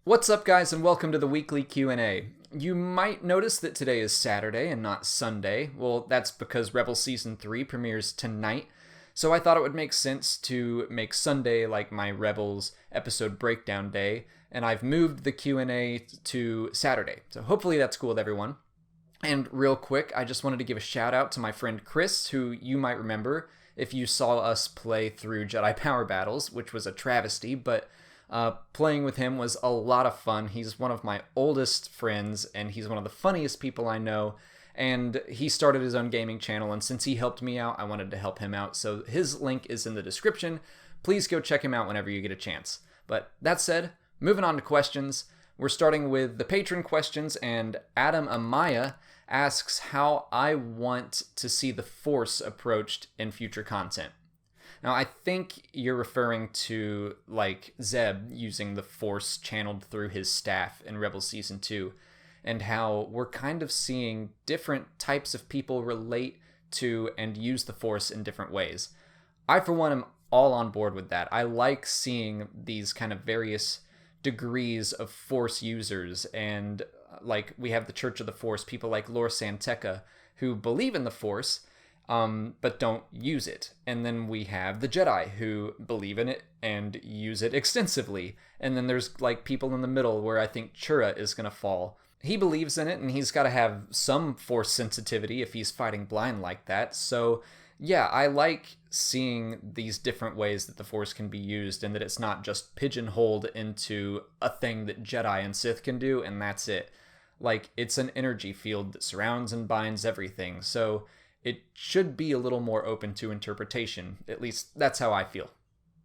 What's up, guys, and welcome to the weekly Q&A. You might notice that today is Saturday and not Sunday. Well, that's because Rebels Season 3 premieres tonight, so I thought it would make sense to make Sunday like my Rebels episode breakdown day, and I've moved the Q&A to Saturday, so hopefully that's cool with everyone. And real quick, I just wanted to give a shout out to my friend Chris, who you might remember if you saw us play through Jedi Power Battles, which was a travesty, but playing with him was a lot of fun. He's one of my oldest friends, and he's one of the funniest people I know, and he started his own gaming channel, and since he helped me out, I wanted to help him out, so his link is in the description. Please go check him out whenever you get a chance. But that said, moving on to questions, we're starting with the patron questions, and Adam Amaya asks how I want to see the Force approached in future content. Now, I think you're referring to, like, Zeb using the Force channeled through his staff in Rebels Season 2, and how we're kind of seeing different types of people relate to and use the Force in different ways. I, for one, am all on board with that. I like seeing these kind of various degrees of Force users, and, like, we have the Church of the Force, people like Lor Santeca, who believe in the Force, but don't use it. And then we have the Jedi who believe in it and use it extensively. And then there's like people in the middle where I think Chura is going to fall. He believes in it and he's got to have some Force sensitivity if he's fighting blind like that. So yeah, I like seeing these different ways that the Force can be used and that it's not just pigeonholed into a thing that Jedi and Sith can do and that's it. Like, it's an energy field that surrounds and binds everything. So it should be a little more open to interpretation. At least, that's how I feel.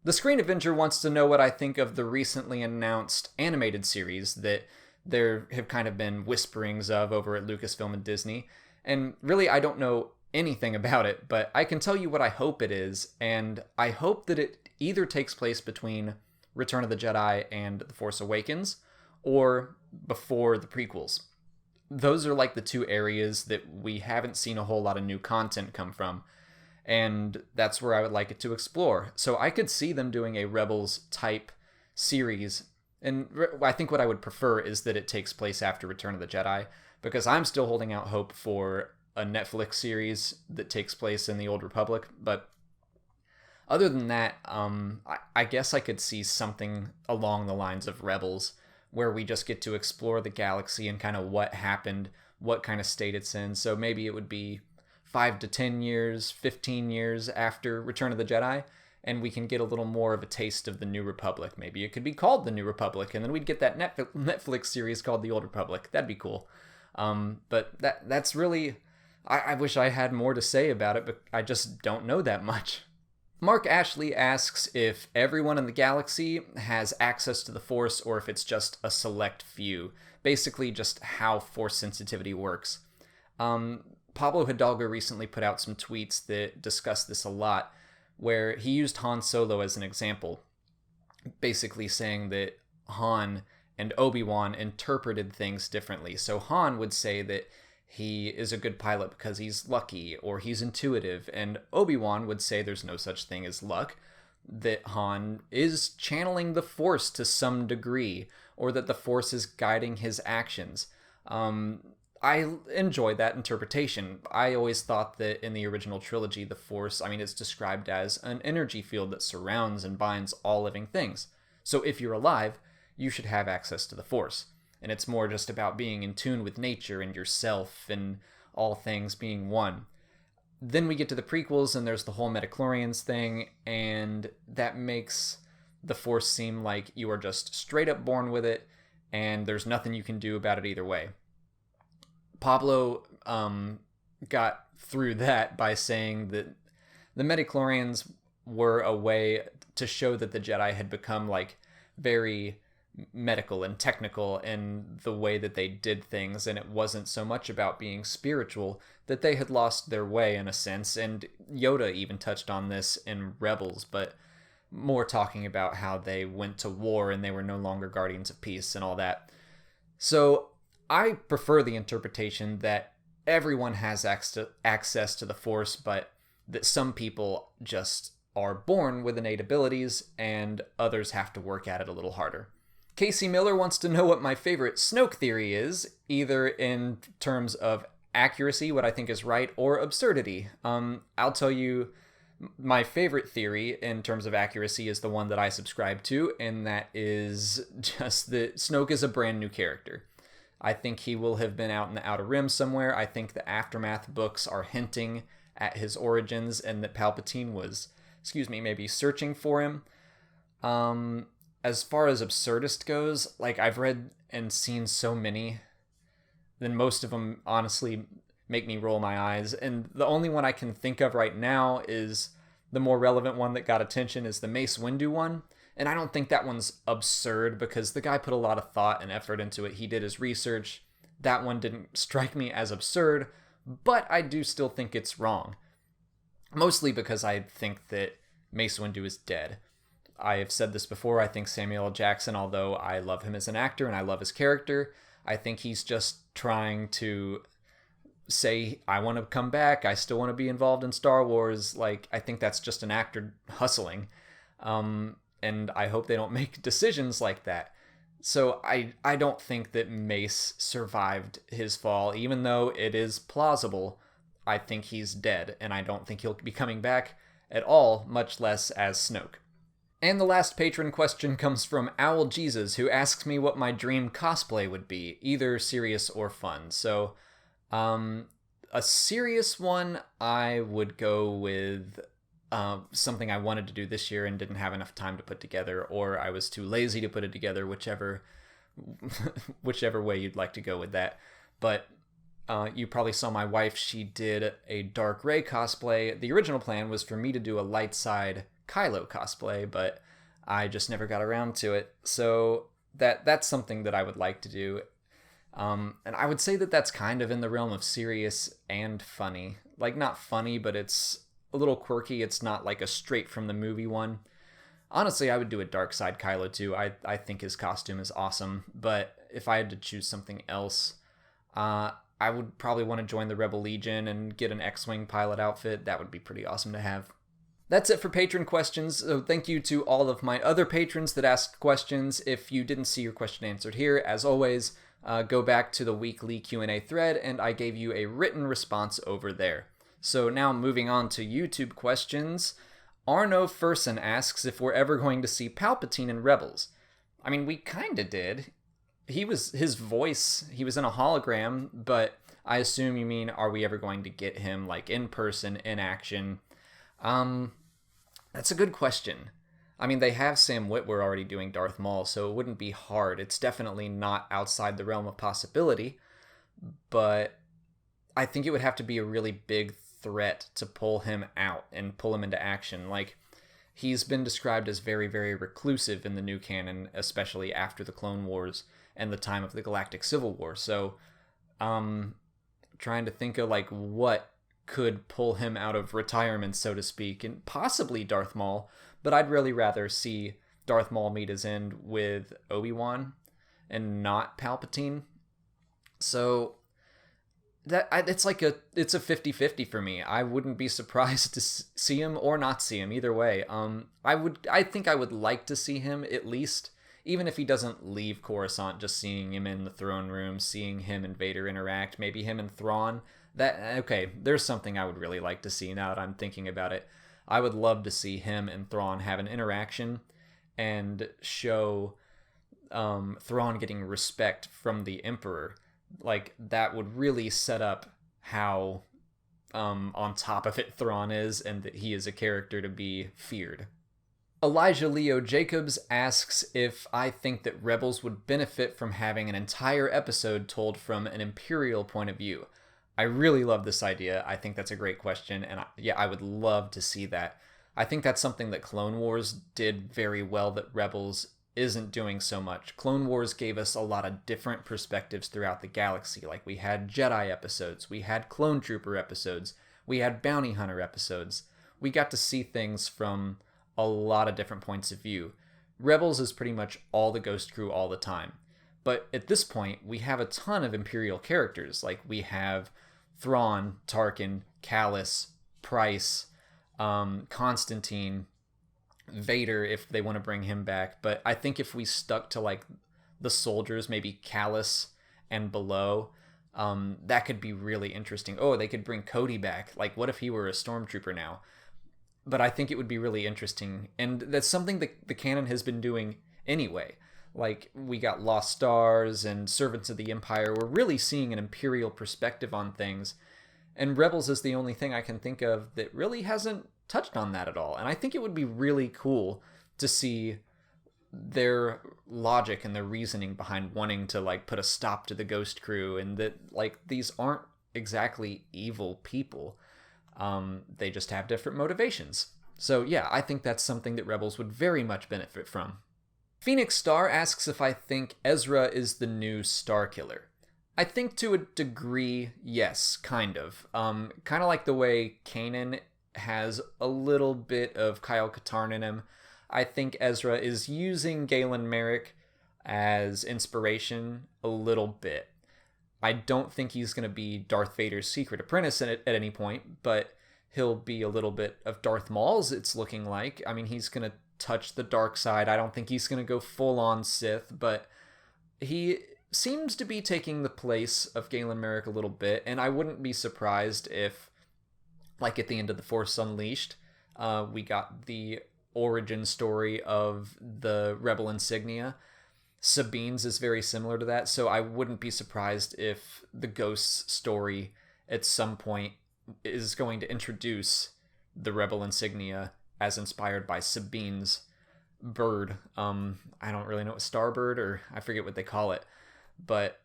The Screen Avenger wants to know what I think of the recently announced animated series that there have kind of been whisperings of over at Lucasfilm and Disney. And really, I don't know anything about it, but I can tell you what I hope it is, and I hope that it either takes place between Return of the Jedi and The Force Awakens, or before the prequels. Those are like the two areas that we haven't seen a whole lot of new content come from, and that's where I would like it to explore. So I could see them doing a Rebels type series, and I think what I would prefer is that it takes place after Return of the Jedi, because I'm still holding out hope for a Netflix series that takes place in the Old Republic. But other than that, I guess I could see something along the lines of Rebels, where we just get to explore the galaxy and kind of what happened, what kind of state it's in. So maybe it would be 5 to 10 years, 15 years after Return of the Jedi, and we can get a little more of a taste of the New Republic. Maybe it could be called the New Republic, and then we'd get that Netflix series called the Old Republic. That'd be cool. But that's really... I wish I had more to say about it, but I just don't know that much. Mark Ashley asks if everyone in the galaxy has access to the Force or if it's just a select few. Basically, just how Force sensitivity works. Pablo Hidalgo recently put out some tweets that discuss this a lot, where he used Han Solo as an example, basically saying that Han and Obi-Wan interpreted things differently. So Han would say that he is a good pilot because he's lucky or he's intuitive, and Obi-Wan would say there's no such thing as luck, that Han is channeling the Force to some degree, or that the Force is guiding his actions. I enjoy that interpretation. I always thought that in the original trilogy, the Force, it's described as an energy field that surrounds and binds all living things. So if you're alive, you should have access to the Force. And it's more just about being in tune with nature and yourself and all things being one. Then we get to the prequels and there's the whole midichlorians thing, and that makes the Force seem like you are just straight up born with it and there's nothing you can do about it either way. Pablo got through that by saying that the midichlorians were a way to show that the Jedi had become like very medical and technical in the way that they did things, and it wasn't so much about being spiritual, that they had lost their way in a sense. And Yoda even touched on this in Rebels, but more talking about how they went to war and they were no longer guardians of peace and all that. So I prefer the interpretation that everyone has access to the Force, but that some people just are born with innate abilities and others have to work at it a little harder. Casey Miller wants to know what my favorite Snoke theory is, either in terms of accuracy, what I think is right, or absurdity. I'll tell you, my favorite theory in terms of accuracy is the one that I subscribe to, and that is just that Snoke is a brand new character. I think he will have been out in the Outer Rim somewhere. I think the Aftermath books are hinting at his origins and that Palpatine was, maybe searching for him. As far as absurdist goes, like, I've read and seen so many, then most of them honestly make me roll my eyes. And the only one I can think of right now is the more relevant one that got attention is the Mace Windu one. And I don't think that one's absurd because the guy put a lot of thought and effort into it. He did his research. That one didn't strike me as absurd, but I do still think it's wrong. Mostly because I think that Mace Windu is dead. I have said this before. I think Samuel L. Jackson, although I love him as an actor and I love his character, I think he's just trying to say, I want to come back. I still want to be involved in Star Wars. Like, I think that's just an actor hustling. And I hope they don't make decisions like that. So I don't think that Mace survived his fall, even though it is plausible. I think he's dead, and I don't think he'll be coming back at all, much less as Snoke. And the last patron question comes from Owl Jesus, who asks me what my dream cosplay would be, either serious or fun. So, a serious one, I would go with something I wanted to do this year and didn't have enough time to put together, or I was too lazy to put it together, whichever way you'd like to go with that. But you probably saw my wife, she did a Dark Rey cosplay. The original plan was for me to do a light side Kylo cosplay, but I just never got around to it. So that's something that I would like to do. And I would say that that's kind of in the realm of serious and funny. Like, not funny, but it's a little quirky. It's not like a straight from the movie one. Honestly, I would do a dark side Kylo too. I think his costume is awesome. But if I had to choose something else, I would probably want to join the Rebel Legion and get an X-Wing pilot outfit. That would be pretty awesome to have. That's it for patron questions. So thank you to all of my other patrons that asked questions. If you didn't see your question answered here, as always, go back to the weekly Q&A thread, and I gave you a written response over there. So now moving on to YouTube questions. Arno Furson asks if we're ever going to see Palpatine in Rebels. I mean, we kind of did. His voice, he was in a hologram, but I assume you mean, are we ever going to get him, like, in person, in action? That's a good question. I mean, they have Sam Witwer already doing Darth Maul, so it wouldn't be hard. It's definitely not outside the realm of possibility, but I think it would have to be a really big threat to pull him out and pull him into action. Like, he's been described as very, very reclusive in the new canon, especially after the Clone Wars and the time of the Galactic Civil War. So, trying to think of, like, what could pull him out of retirement, so to speak, and possibly Darth Maul, but I'd really rather see Darth Maul meet his end with Obi-Wan and not Palpatine. So it's a 50-50 for me. I wouldn't be surprised to see him or not see him, either way. I think I would like to see him, at least, even if he doesn't leave Coruscant, just seeing him in the throne room, seeing him and Vader interact, maybe him and Thrawn. There's something I would really like to see now that I'm thinking about it. I would love to see him and Thrawn have an interaction and show Thrawn getting respect from the Emperor. Like, that would really set up how on top of it Thrawn is, and that he is a character to be feared. Elijah Leo Jacobs asks if I think that Rebels would benefit from having an entire episode told from an Imperial point of view. I really love this idea. I think that's a great question, and I would love to see that. I think that's something that Clone Wars did very well that Rebels isn't doing so much. Clone Wars gave us a lot of different perspectives throughout the galaxy. Like, we had Jedi episodes, we had Clone Trooper episodes, we had Bounty Hunter episodes. We got to see things from a lot of different points of view. Rebels is pretty much all the Ghost Crew all the time. But at this point, we have a ton of Imperial characters. Like, we have Thrawn, Tarkin, Callus, Price, Constantine, Vader, if they want to bring him back. But I think if we stuck to, like, the soldiers, maybe Callus and below. That could be really interesting. Oh, they could bring Cody back. Like, what if he were a stormtrooper now? But I think it would be really interesting, and that's something that the canon has been doing anyway. Like, we got Lost Stars and Servants of the Empire. We're really seeing an Imperial perspective on things, and Rebels is the only thing I can think of that really hasn't touched on that at all. And I think it would be really cool to see their logic and their reasoning behind wanting to, like, put a stop to the Ghost Crew, and that, like, these aren't exactly evil people. They just have different motivations. So yeah, I think that's something that Rebels would very much benefit from. Phoenix Star asks if I think Ezra is the new Starkiller. I think to a degree, yes, kind of. Kind of like the way Kanan has a little bit of Kyle Katarn in him. I think Ezra is using Galen Merrick as inspiration a little bit. I don't think he's going to be Darth Vader's secret apprentice at any point, but he'll be a little bit of Darth Maul's, it's looking like. I mean, he's going to touch the dark side. I don't think he's going to go full-on Sith, but he seems to be taking the place of Galen Merrick a little bit, and I wouldn't be surprised if, like at the end of The Force Unleashed, we got the origin story of the Rebel insignia. Sabine's is very similar to that, so I wouldn't be surprised if the Ghost's story at some point is going to introduce the Rebel insignia as inspired by Sabine's bird. I don't really know what Starbird, or I forget what they call it, but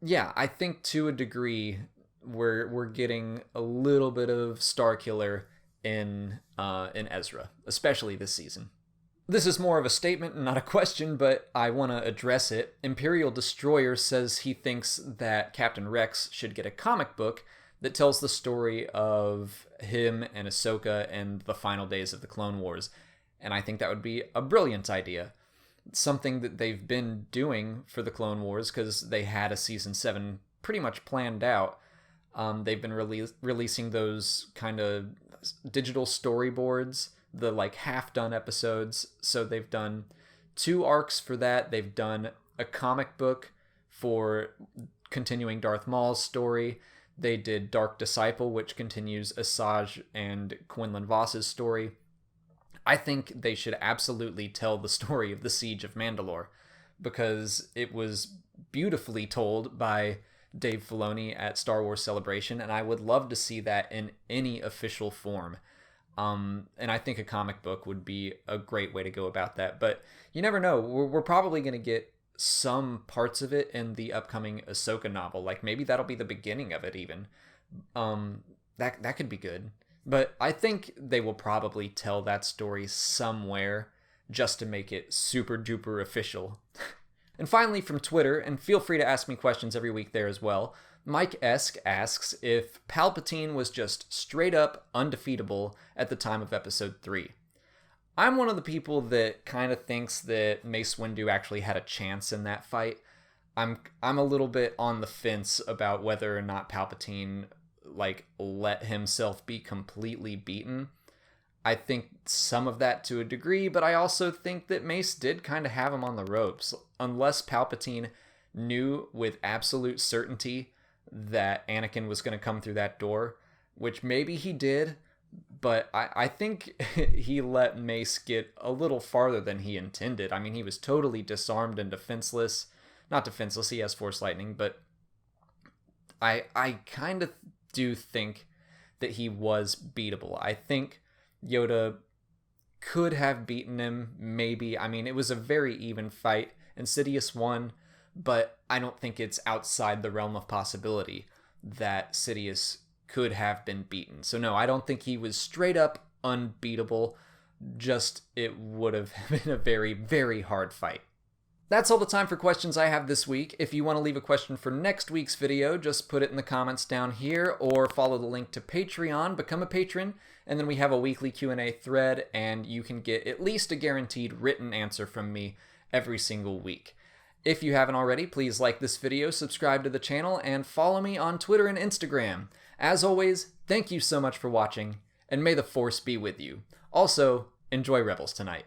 yeah, I think to a degree we're getting a little bit of Starkiller in Ezra, especially this season. This is more of a statement and not a question, but I want to address it. Imperial Destroyer says he thinks that Captain Rex should get a comic book that tells the story of him and Ahsoka and the final days of the Clone Wars. And I think that would be a brilliant idea. It's something that they've been doing for the Clone Wars because they had a Season 7 pretty much planned out. They've been releasing those kind of digital storyboards, the like half-done episodes. So they've done 2 arcs for that. They've done a comic book for continuing Darth Maul's story. They did Dark Disciple, which continues Asajj and Quinlan Voss's story. I think they should absolutely tell the story of the Siege of Mandalore, because it was beautifully told by Dave Filoni at Star Wars Celebration, and I would love to see that in any official form. And I think a comic book would be a great way to go about that. But you never know. We're probably going to get some parts of it in the upcoming Ahsoka novel. Like, maybe that'll be the beginning of it even. That could be good. But I think they will probably tell that story somewhere just to make it super duper official. And finally, from Twitter, and feel free to ask me questions every week there as well, Mike Esk asks if Palpatine was just straight up undefeatable at the time of Episode 3. I'm one of the people that kind of thinks that Mace Windu actually had a chance in that fight. I'm a little bit on the fence about whether or not Palpatine let himself be completely beaten. I think some of that to a degree, but I also think that Mace did kind of have him on the ropes. Unless Palpatine knew with absolute certainty that Anakin was going to come through that door, which maybe he did, but I think he let Mace get a little farther than he intended. I mean, he was totally disarmed and defenseless. Not defenseless, he has Force Lightning, but I kind of do think that he was beatable. I think Yoda could have beaten him, maybe. I mean, it was a very even fight. Sidious won, but I don't think it's outside the realm of possibility that Sidious could have been beaten. So no, I don't think he was straight up unbeatable. Just it would have been a very, very hard fight. That's all the time for questions I have this week. If you want to leave a question for next week's video, just put it in the comments down here or follow the link to Patreon, become a patron, and then we have a weekly Q&A thread, and you can get at least a guaranteed written answer from me every single week. If you haven't already, please like this video, subscribe to the channel, and follow me on Twitter and Instagram. As always, thank you so much for watching, and may the Force be with you. Also, enjoy Rebels tonight.